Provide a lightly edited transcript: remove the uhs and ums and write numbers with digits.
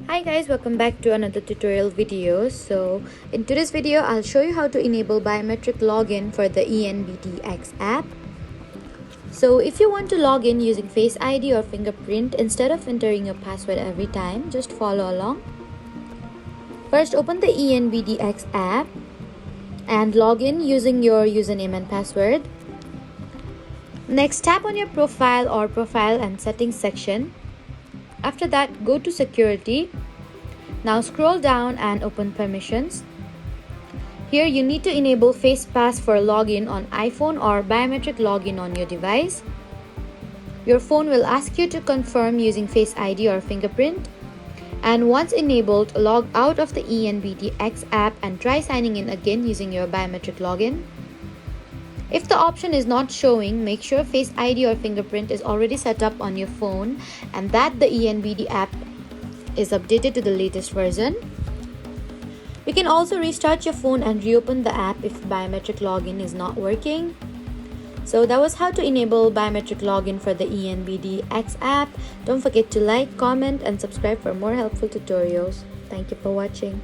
Hi guys, welcome back to another tutorial video. So in today's video I'll show you how to enable biometric login for the ENBD X app. So if you want to log in using Face ID or fingerprint instead of entering your password every time, just follow along. First, open the ENBD X app and log in using your username and password. Next, tap on your profile and settings section. After that, go to security. Now scroll down and open permissions. Here you need to enable FacePass for login on iPhone or biometric login on your device. Your phone will ask you to confirm using Face ID or fingerprint. And once enabled, log out of the ENBD X app and try signing in again using your biometric login. If the option is not showing, make sure Face ID or fingerprint is already set up on your phone and that the ENBD app is updated to the latest version. You can also restart your phone and reopen the app if biometric login is not working. So that was how to enable biometric login for the ENBD X app. Don't forget to like, comment, and subscribe for more helpful tutorials. Thank you for watching.